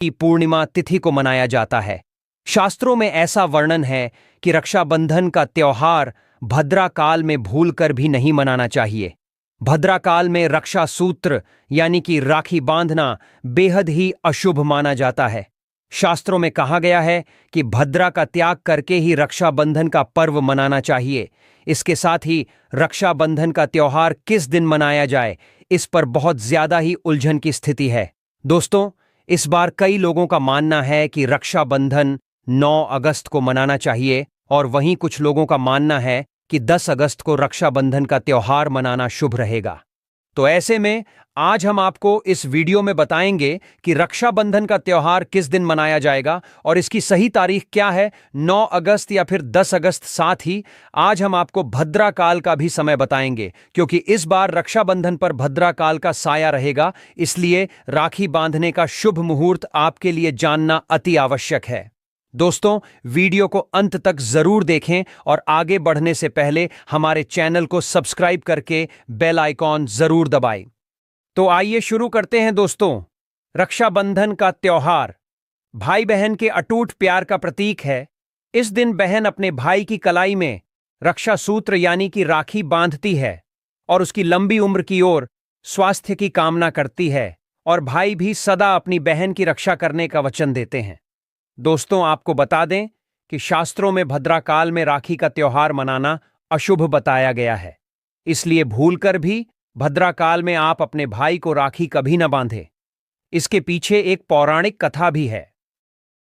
की पूर्णिमा तिथि को मनाया जाता है। शास्त्रों में ऐसा वर्णन है कि रक्षाबंधन का त्योहार भद्रा काल में भूलकर भी नहीं मनाना चाहिए। भद्रा काल में रक्षा सूत्र यानी कि राखी बांधना बेहद ही अशुभ माना जाता है। शास्त्रों में कहा गया है कि भद्रा का त्याग करके ही रक्षाबंधन का पर्व मनाना चाहिए। इसके साथ ही रक्षाबंधन का त्योहार किस दिन मनाया जाए, इस पर बहुत ज्यादा ही उलझन की स्थिति है। दोस्तों, इस बार कई लोगों का मानना है कि रक्षाबंधन 9 अगस्त को मनाना चाहिए और वहीं कुछ लोगों का मानना है कि 10 अगस्त को रक्षाबंधन का त्योहार मनाना शुभ रहेगा। तो ऐसे में आज हम आपको इस वीडियो में बताएंगे कि रक्षाबंधन का त्योहार किस दिन मनाया जाएगा और इसकी सही तारीख क्या है, 9 अगस्त या फिर 10 अगस्त। साथ ही आज हम आपको भद्रा काल का भी समय बताएंगे, क्योंकि इस बार रक्षाबंधन पर भद्रा काल का साया रहेगा। इसलिए राखी बांधने का शुभ मुहूर्त आपके लिए जानना अति आवश्यक है। दोस्तों, वीडियो को अंत तक जरूर देखें और आगे बढ़ने से पहले हमारे चैनल को सब्सक्राइब करके बेल आइकॉन जरूर दबाएं। तो आइए शुरू करते हैं दोस्तों। रक्षाबंधन का त्योहार भाई बहन के अटूट प्यार का प्रतीक है। इस दिन बहन अपने भाई की कलाई में रक्षा सूत्र यानी कि राखी बांधती है और उसकी लंबी उम्र की ओर स्वास्थ्य की कामना करती है, और भाई भी सदा अपनी बहन की रक्षा करने का वचन देते हैं। दोस्तों, आपको बता दें कि शास्त्रों में भद्रा काल में राखी का त्योहार मनाना अशुभ बताया गया है। इसलिए भूलकर भी भद्रा काल में आप अपने भाई को राखी कभी न बांधें। इसके पीछे एक पौराणिक कथा भी है।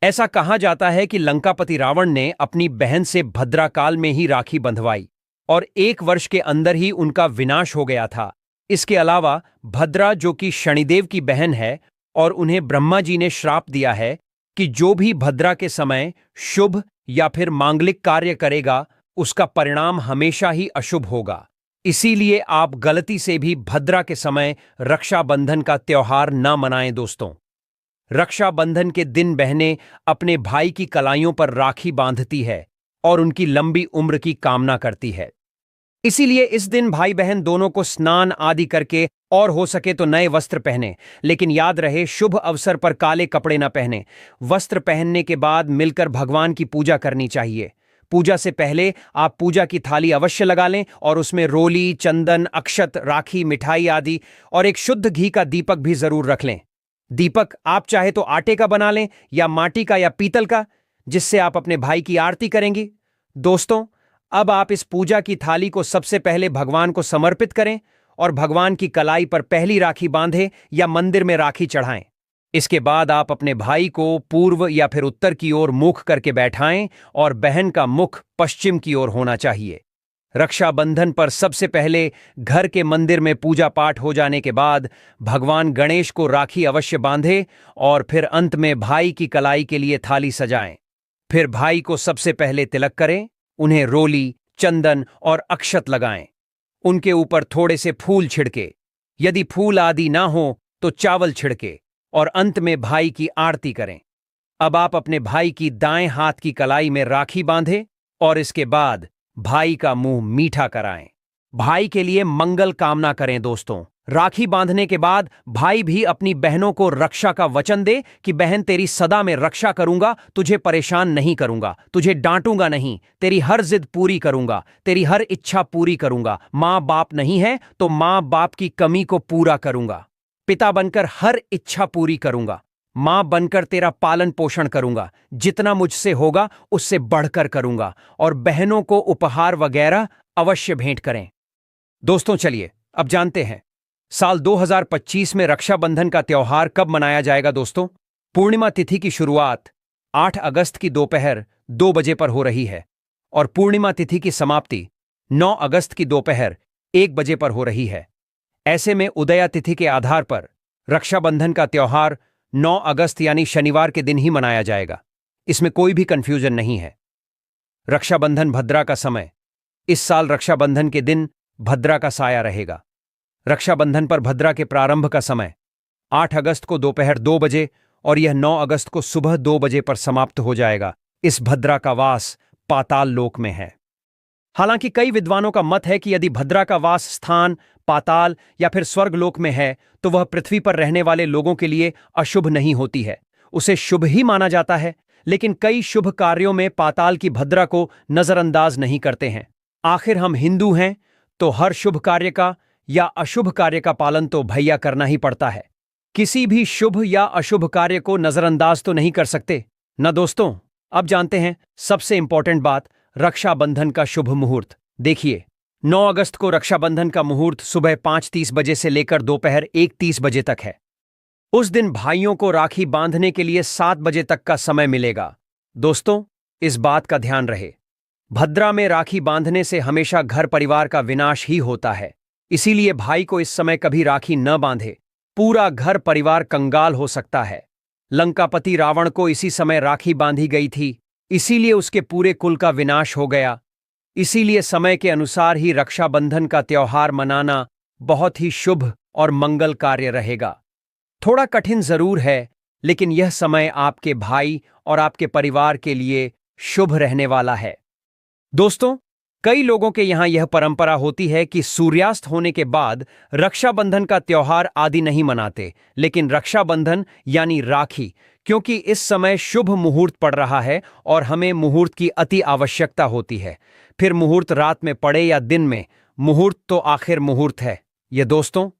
ऐसा कहा जाता है कि लंकापति रावण ने अपनी बहन से भद्रा काल में ही राखी बंधवाई और 1 वर्ष के अंदर ही उनका विनाश हो गया था। इसके अलावा भद्रा, जो कि शनिदेव की बहन है, और उन्हें ब्रह्मा जी ने श्राप दिया है कि जो भी भद्रा के समय शुभ या फिर मांगलिक कार्य करेगा, उसका परिणाम हमेशा ही अशुभ होगा। इसीलिए आप गलती से भी भद्रा के समय रक्षाबंधन का त्योहार न मनाएं। दोस्तों, रक्षाबंधन के दिन बहनें अपने भाई की कलाइयों पर राखी बांधती है और उनकी लंबी उम्र की कामना करती है। इसीलिए इस दिन भाई बहन दोनों को स्नान आदि करके और हो सके तो नए वस्त्र पहने, लेकिन याद रहे शुभ अवसर पर काले कपड़े न पहने। वस्त्र पहनने के बाद मिलकर भगवान की पूजा करनी चाहिए। पूजा से पहले आप पूजा की थाली अवश्य लगा लें और उसमें रोली, चंदन, अक्षत, राखी, मिठाई आदि और एक शुद्ध घी का दीपक भी जरूर रख लें। दीपक आप चाहे तो आटे का बना लें या माटी का या पीतल का, जिससे आप अपने भाई की आरती करेंगी। दोस्तों, अब आप इस पूजा की थाली को सबसे पहले भगवान को समर्पित करें और भगवान की कलाई पर पहली राखी बांधें या मंदिर में राखी चढ़ाएं। इसके बाद आप अपने भाई को पूर्व या फिर उत्तर की ओर मुख करके बैठाएं और बहन का मुख पश्चिम की ओर होना चाहिए। रक्षाबंधन पर सबसे पहले घर के मंदिर में पूजा पाठ हो जाने के बाद भगवान गणेश को राखी अवश्य बांधें और फिर अंत में भाई की कलाई के लिए थाली सजाएं। फिर भाई को सबसे पहले तिलक करें, उन्हें रोली, चंदन और अक्षत लगाएं। उनके ऊपर थोड़े से फूल छिड़के, यदि फूल आदि ना हो तो चावल छिड़के, और अंत में भाई की आरती करें। अब आप अपने भाई की दाएं हाथ की कलाई में राखी बांधें और इसके बाद भाई का मुंह मीठा कराएं। भाई के लिए मंगल कामना करें। दोस्तों, राखी बांधने के बाद भाई भी अपनी बहनों को रक्षा का वचन दे कि बहन तेरी सदा मैं रक्षा करूंगा, तुझे परेशान नहीं करूंगा, तुझे डांटूंगा नहीं, तेरी हर जिद पूरी करूंगा, तेरी हर इच्छा पूरी करूंगा। माँ बाप नहीं है तो माँ बाप की कमी को पूरा करूंगा। पिता बनकर हर इच्छा पूरी करूंगा। मां बनकर तेरा पालन पोषण करूंगा। जितना मुझसे होगा उससे बढ़कर करूंगा, और बहनों को उपहार वगैरह अवश्य भेंट करें। दोस्तों, चलिए अब जानते हैं साल 2025 में रक्षाबंधन का त्योहार कब मनाया जाएगा। दोस्तों, पूर्णिमा तिथि की शुरुआत 8 अगस्त की दोपहर 2 बजे पर हो रही है और पूर्णिमा तिथि की समाप्ति 9 अगस्त की दोपहर 1 बजे पर हो रही है। ऐसे में उदया तिथि के आधार पर रक्षाबंधन का त्योहार 9 अगस्त यानी शनिवार के दिन ही मनाया जाएगा। इसमें कोई भी कंफ्यूजन नहीं है। रक्षाबंधन भद्रा का समय, इस साल रक्षाबंधन के दिन भद्रा का साया रहेगा। रक्षाबंधन पर भद्रा के प्रारंभ का समय 8 अगस्त को दोपहर 2 बजे और यह 9 अगस्त को सुबह 2 बजे पर समाप्त हो जाएगा। इस भद्रा का वास पाताल लोक में है। हालांकि कई विद्वानों का मत है कि यदि भद्रा का वास स्थान पाताल या फिर स्वर्गलोक में है तो वह पृथ्वी पर रहने वाले लोगों के लिए अशुभ नहीं होती है। उसे शुभ ही माना जाता है, लेकिन कई शुभ कार्यों में पाताल की भद्रा को नजरअंदाज नहीं करते हैं। आखिर हम हिंदू हैं, तो हर शुभ कार्य का या अशुभ कार्य का पालन तो भैया करना ही पड़ता है। किसी भी शुभ या अशुभ कार्य को नजरअंदाज तो नहीं कर सकते ना दोस्तों। अब जानते हैं सबसे इंपॉर्टेंट बात, रक्षाबंधन का शुभ मुहूर्त। देखिए, 9 अगस्त को रक्षाबंधन का मुहूर्त सुबह 5:30 बजे से लेकर दोपहर 1:30 बजे तक है। उस दिन भाइयों को राखी बांधने के लिए 7 बजे तक का समय मिलेगा। दोस्तों, इस बात का ध्यान रहे, भद्रा में राखी बांधने से हमेशा घर परिवार का विनाश ही होता है। इसीलिए भाई को इस समय कभी राखी न बांधे, पूरा घर परिवार कंगाल हो सकता है। लंकापति रावण को इसी समय राखी बांधी गई थी, इसीलिए उसके पूरे कुल का विनाश हो गया। इसीलिए समय के अनुसार ही रक्षाबंधन का त्योहार मनाना बहुत ही शुभ और मंगल कार्य रहेगा। थोड़ा कठिन जरूर है, लेकिन यह समय आपके भाई और आपके परिवार के लिए शुभ रहने वाला है। दोस्तों, कई लोगों के यहां यह परंपरा होती है कि सूर्यास्त होने के बाद रक्षाबंधन का त्योहार आदि नहीं मनाते, लेकिन रक्षाबंधन यानी राखी, क्योंकि इस समय शुभ मुहूर्त पड़ रहा है और हमें मुहूर्त की अति आवश्यकता होती है। फिर मुहूर्त रात में पड़े या दिन में, मुहूर्त तो आखिर मुहूर्त है। ये दोस्तों,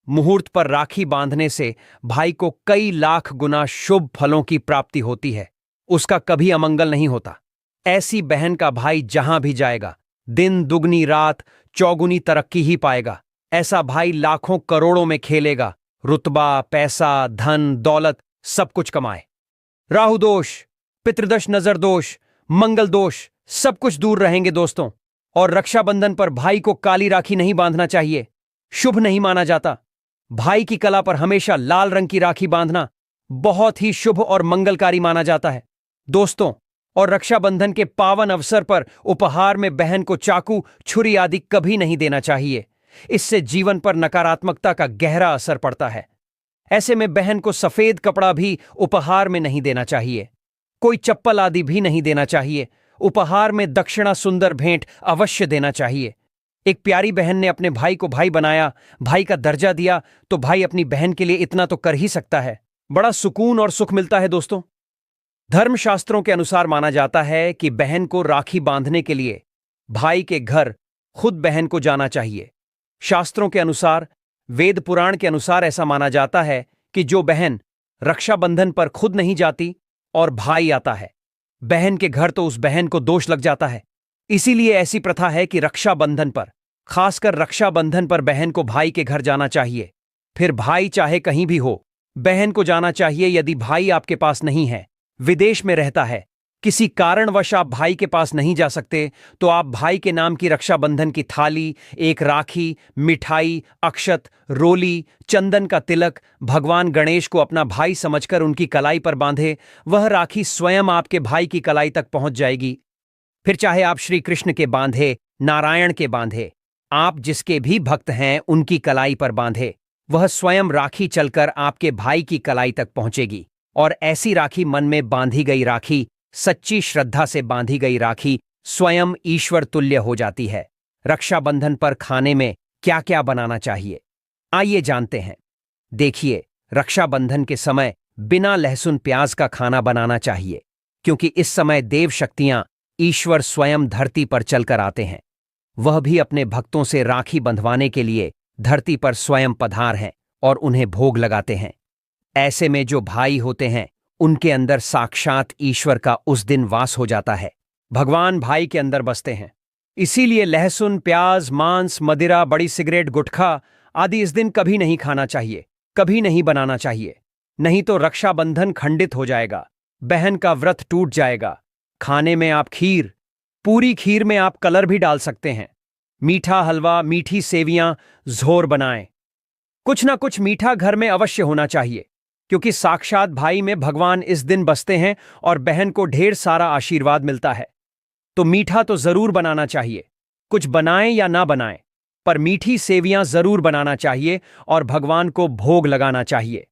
मुहूर्त पर राखी बांधने से भाई को कई लाख गुना शुभ फलों की प्राप्ति होती है, उसका कभी अमंगल नहीं होता। ऐसी बहन का भाई जहां भी जाएगा, दिन दुगनी रात चौगुनी तरक्की ही पाएगा। ऐसा भाई लाखों करोड़ों में खेलेगा, रुतबा, पैसा, धन, दौलत सब कुछ कमाए। राहु दोष, पितृदोष, नजर दोष, मंगल दोष सब कुछ दूर रहेंगे दोस्तों। और रक्षाबंधन पर भाई को काली राखी नहीं बांधना चाहिए, शुभ नहीं माना जाता। भाई की कला पर हमेशा लाल रंग की राखी बांधना बहुत ही शुभ और मंगलकारी माना जाता है दोस्तों। और रक्षाबंधन के पावन अवसर पर उपहार में बहन को चाकू, छुरी आदि कभी नहीं देना चाहिए। इससे जीवन पर नकारात्मकता का गहरा असर पड़ता है। ऐसे में बहन को सफेद कपड़ा भी उपहार में नहीं देना चाहिए, कोई चप्पल आदि भी नहीं देना चाहिए। उपहार में दक्षिणा, सुंदर भेंट अवश्य देना चाहिए। एक प्यारी बहन ने अपने भाई को भाई बनाया, भाई का दर्जा दिया, तो भाई अपनी बहन के लिए इतना तो कर ही सकता है। बड़ा सुकून और सुख मिलता है दोस्तों। धर्मशास्त्रों के अनुसार माना जाता है कि बहन को राखी बांधने के लिए भाई के घर खुद बहन को जाना चाहिए। शास्त्रों के अनुसार, वेद पुराण के अनुसार ऐसा माना जाता है कि जो बहन रक्षाबंधन पर खुद नहीं जाती और भाई आता है बहन के घर, तो उस बहन को दोष लग जाता है। इसीलिए ऐसी प्रथा है कि रक्षाबंधन पर, खासकर रक्षाबंधन पर बहन को भाई के घर जाना चाहिए। फिर भाई चाहे कहीं भी हो, बहन को जाना चाहिए। यदि भाई आपके पास नहीं है, विदेश में रहता है, किसी कारणवश आप भाई के पास नहीं जा सकते, तो आप भाई के नाम की रक्षाबंधन की थाली, एक राखी, मिठाई, अक्षत, रोली, चंदन का तिलक भगवान गणेश को अपना भाई समझकर उनकी कलाई पर बांधे। वह राखी स्वयं आपके भाई की कलाई तक पहुंच जाएगी। फिर चाहे आप श्री कृष्ण के बांधे, नारायण के बांधे, आप जिसके भी भक्त हैं उनकी कलाई पर बांधे, वह स्वयं राखी चलकर आपके भाई की कलाई तक पहुंचेगी। और ऐसी राखी, मन में बांधी गई राखी, सच्ची श्रद्धा से बांधी गई राखी स्वयं ईश्वर तुल्य हो जाती है। रक्षाबंधन पर खाने में क्या क्या बनाना चाहिए, आइए जानते हैं। देखिए, रक्षाबंधन के समय बिना लहसुन प्याज का खाना बनाना चाहिए, क्योंकि इस समय देव शक्तियां, ईश्वर स्वयं धरती पर चलकर आते हैं। वह भी अपने भक्तों से राखी बंधवाने के लिए धरती पर स्वयं पधार हैं और उन्हें भोग लगाते हैं। ऐसे में जो भाई होते हैं, उनके अंदर साक्षात ईश्वर का उस दिन वास हो जाता है। भगवान भाई के अंदर बसते हैं। इसीलिए लहसुन, प्याज, मांस, मदिरा, बड़ी सिगरेट, गुटखा आदि इस दिन कभी नहीं खाना चाहिए, कभी नहीं बनाना चाहिए। नहीं तो रक्षाबंधन खंडित हो जाएगा, बहन का व्रत टूट जाएगा। खाने में आप खीर, पूरी खीर में आप कलर भी डाल सकते हैं। मीठा हलवा, मीठी सेवियां जोर बनाएं। कुछ ना कुछ मीठा घर में अवश्य होना चाहिए, क्योंकि साक्षात भाई में भगवान इस दिन बसते हैं और बहन को ढेर सारा आशीर्वाद मिलता है। तो मीठा तो जरूर बनाना चाहिए, कुछ बनाएं या ना बनाएं, पर मीठी सेवियां जरूर बनाना चाहिए और भगवान को भोग लगाना चाहिए।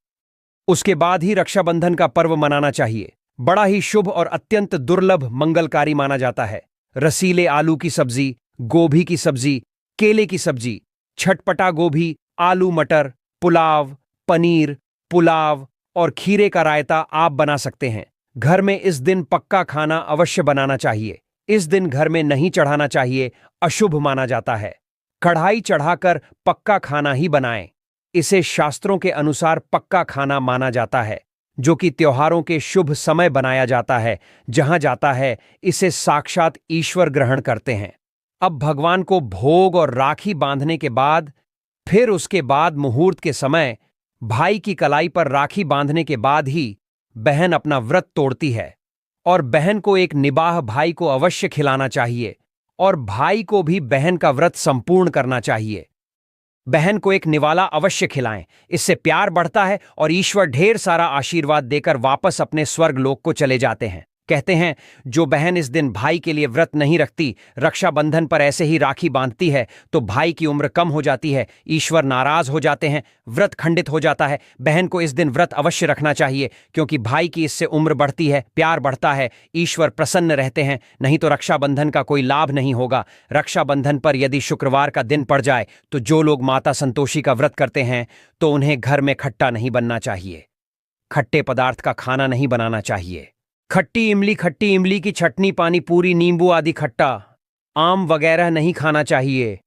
उसके बाद ही रक्षाबंधन का पर्व मनाना चाहिए। बड़ा ही शुभ और अत्यंत दुर्लभ मंगलकारी माना जाता है। रसीले आलू की सब्जी, गोभी की सब्जी, केले की सब्जी, छटपटा गोभी, आलू मटर, पुलाव, पनीर, पुलाव और खीरे का रायता आप बना सकते हैं। घर में इस दिन पक्का खाना अवश्य बनाना चाहिए। इस दिन घर में नहीं चढ़ाना चाहिए, अशुभ माना जाता है। कढ़ाई चढ़ाकर पक्का खाना ही बनाएं। इसे शास्त्रों के अनुसार पक्का खाना माना जाता है, जो कि त्योहारों के शुभ समय बनाया जाता है। जहां जाता है इसे साक्षात ईश्वर ग्रहण करते हैं। अब भगवान को भोग और राखी बांधने के बाद, फिर उसके बाद मुहूर्त के समय भाई की कलाई पर राखी बांधने के बाद ही बहन अपना व्रत तोड़ती है। और बहन को एक निबाह भाई को अवश्य खिलाना चाहिए और भाई को भी बहन का व्रत संपूर्ण करना चाहिए। बहन को एक निवाला अवश्य खिलाएं, इससे प्यार बढ़ता है और ईश्वर ढेर सारा आशीर्वाद देकर वापस अपने स्वर्ग लोक को चले जाते हैं। कहते हैं, जो बहन इस दिन भाई के लिए व्रत नहीं रखती, रक्षाबंधन पर ऐसे ही राखी बांधती है, तो भाई की उम्र कम हो जाती है, ईश्वर नाराज हो जाते हैं, व्रत खंडित हो जाता है। बहन को इस दिन व्रत अवश्य रखना चाहिए, क्योंकि भाई की इससे उम्र बढ़ती है, प्यार बढ़ता है, ईश्वर प्रसन्न रहते हैं। नहीं तो रक्षाबंधन का कोई लाभ नहीं होगा। रक्षाबंधन पर यदि शुक्रवार का दिन पड़ जाए तो जो लोग माता संतोषी का व्रत करते हैं तो उन्हें घर में खट्टा नहीं बनना चाहिए, खट्टे पदार्थ का खाना नहीं बनाना चाहिए। खट्टी इमली की चटनी, पानी पूरी, नींबू आदि खट्टा, आम वगैरह नहीं खाना चाहिए।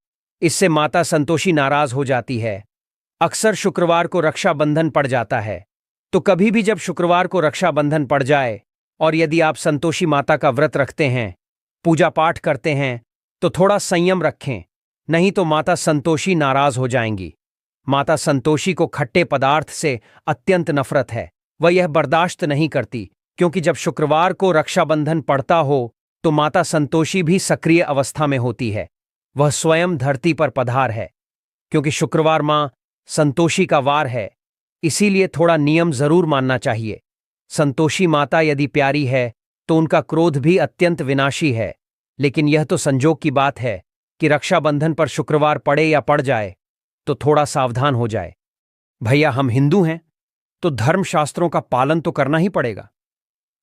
इससे माता संतोषी नाराज हो जाती है। अक्सर शुक्रवार को रक्षाबंधन पड़ जाता है, तो कभी भी जब शुक्रवार को रक्षाबंधन पड़ जाए और यदि आप संतोषी माता का व्रत रखते हैं, पूजा पाठ करते हैं, तो थोड़ा संयम रखें, नहीं तो माता संतोषी नाराज हो जाएंगी। माता संतोषी को खट्टे पदार्थ से अत्यंत नफरत है। वह यह बर्दाश्त नहीं करती, क्योंकि जब शुक्रवार को रक्षाबंधन पड़ता हो तो माता संतोषी भी सक्रिय अवस्था में होती है। वह स्वयं धरती पर पधार है, क्योंकि शुक्रवार मां संतोषी का वार है, इसीलिए थोड़ा नियम जरूर मानना चाहिए। संतोषी माता यदि प्यारी है तो उनका क्रोध भी अत्यंत विनाशी है, लेकिन यह तो संजोग की बात है कि रक्षाबंधन पर शुक्रवार पड़े या पड़ जाए तो थोड़ा सावधान हो जाए। भैया, हम हिंदू हैं तो धर्मशास्त्रों का पालन तो करना ही पड़ेगा।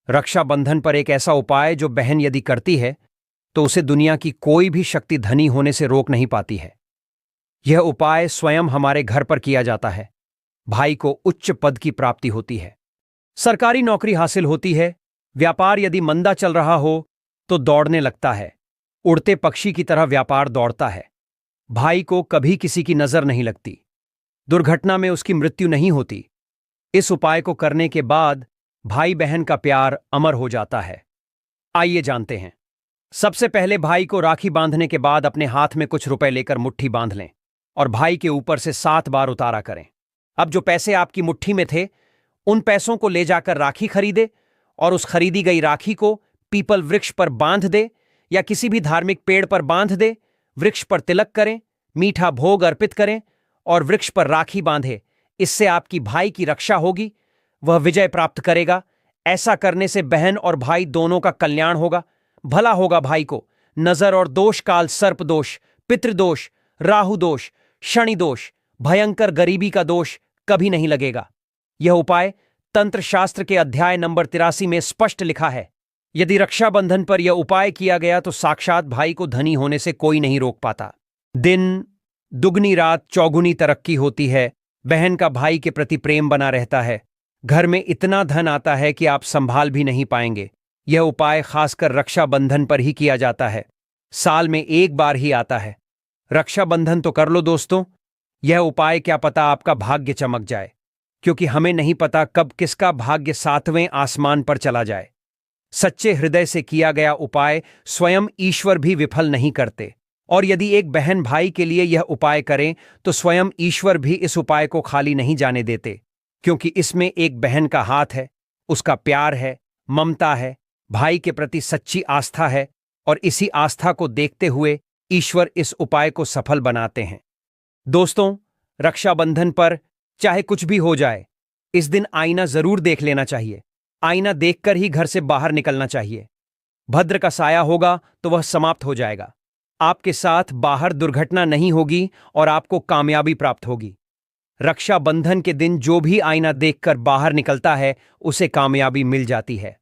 रक्षाबंधन पर एक ऐसा उपाय जो बहन यदि करती है तो उसे दुनिया की कोई भी शक्ति धनी होने से रोक नहीं पाती है। यह उपाय स्वयं हमारे घर पर किया जाता है। भाई को उच्च पद की प्राप्ति होती है, सरकारी नौकरी हासिल होती है, व्यापार यदि मंदा चल रहा हो तो दौड़ने लगता है, उड़ते पक्षी की तरह व्यापार दौड़ता है। भाई को कभी किसी की नजर नहीं लगती, दुर्घटना में उसकी मृत्यु नहीं होती। इस उपाय को करने के बाद भाई बहन का प्यार अमर हो जाता है। आइए जानते हैं। सबसे पहले भाई को राखी बांधने के बाद अपने हाथ में कुछ रुपए लेकर मुट्ठी बांध लें और भाई के ऊपर से 7 बार उतारा करें। अब जो पैसे आपकी मुट्ठी में थे, उन पैसों को ले जाकर राखी खरीदे और उस खरीदी गई राखी को पीपल वृक्ष पर बांध दे या किसी भी धार्मिक पेड़ पर बांध दे। वृक्ष पर तिलक करें, मीठा भोग अर्पित करें और वृक्ष पर राखी बांधे। इससे आपकी भाई की रक्षा होगी, वह विजय प्राप्त करेगा। ऐसा करने से बहन और भाई दोनों का कल्याण होगा, भला होगा। भाई को नजर और दोष काल, सर्प दोष, पितृदोष, राहु दोष, शनि दोष, भयंकर गरीबी का दोष कभी नहीं लगेगा। यह उपाय तंत्र शास्त्र के अध्याय नंबर 83 में स्पष्ट लिखा है। यदि रक्षाबंधन पर यह उपाय किया गया तो साक्षात भाई को धनी होने से कोई नहीं रोक पाता। दिन दुगनी, रात चौगुनी तरक्की होती है। बहन का भाई के प्रति प्रेम बना रहता है। घर में इतना धन आता है कि आप संभाल भी नहीं पाएंगे। यह उपाय खासकर रक्षाबंधन पर ही किया जाता है। साल में एक बार ही आता है। रक्षाबंधन तो कर लो दोस्तों। यह उपाय क्या पता आपका भाग्य चमक जाए, क्योंकि हमें नहीं पता कब किसका भाग्य 7वें आसमान पर चला जाए। सच्चे हृदय से किया गया उपाय स्वयं ईश्वर भी विफल नहीं करते, और यदि एक बहन भाई के लिए यह उपाय करें तो स्वयं ईश्वर भी इस उपाय को खाली नहीं जाने देते, क्योंकि इसमें एक बहन का हाथ है, उसका प्यार है, ममता है, भाई के प्रति सच्ची आस्था है, और इसी आस्था को देखते हुए ईश्वर इस उपाय को सफल बनाते हैं। दोस्तों, रक्षाबंधन पर चाहे कुछ भी हो जाए, इस दिन आईना जरूर देख लेना चाहिए। आईना देखकर ही घर से बाहर निकलना चाहिए। भद्र का साया होगा तो वह समाप्त हो जाएगा। आपके साथ बाहर दुर्घटना नहीं होगी और आपको कामयाबी प्राप्त होगी। रक्षाबंधन के दिन जो भी आईना देखकर बाहर निकलता है उसे कामयाबी मिल जाती है।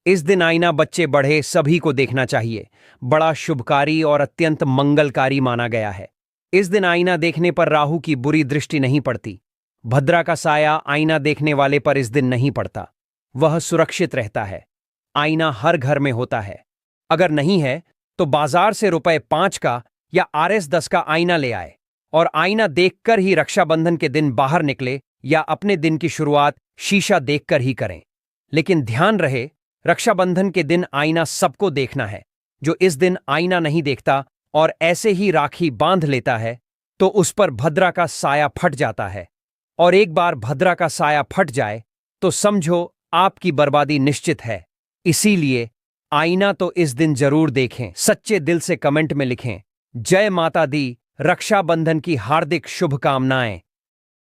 इस दिन आईना बच्चे बड़े सभी को देखना चाहिए। बड़ा शुभकारी और अत्यंत मंगलकारी माना गया है। इस दिन आईना देखने पर राहु की बुरी दृष्टि नहीं पड़ती। भद्रा का साया आईना देखने वाले पर इस दिन नहीं पड़ता। वह सुरक्षित रहता है। आईना हर घर में होता है। अगर नहीं है तो बाजार से ₹5 का या RS10 का आईना ले आए और आईना देखकर ही रक्षाबंधन के दिन बाहर निकले या अपने दिन की शुरुआत शीशा देखकर ही करें। लेकिन ध्यान रहे, रक्षाबंधन के दिन आईना सबको देखना है। जो इस दिन आईना नहीं देखता और ऐसे ही राखी बांध लेता है तो उस पर भद्रा का साया फट जाता है। और एक बार भद्रा का साया फट जाए तो समझो आपकी बर्बादी निश्चित है। इसीलिए आईना तो इस दिन जरूर देखें। सच्चे दिल से कमेंट में लिखें, जय माता दी, रक्षाबंधन की हार्दिक शुभकामनाएं।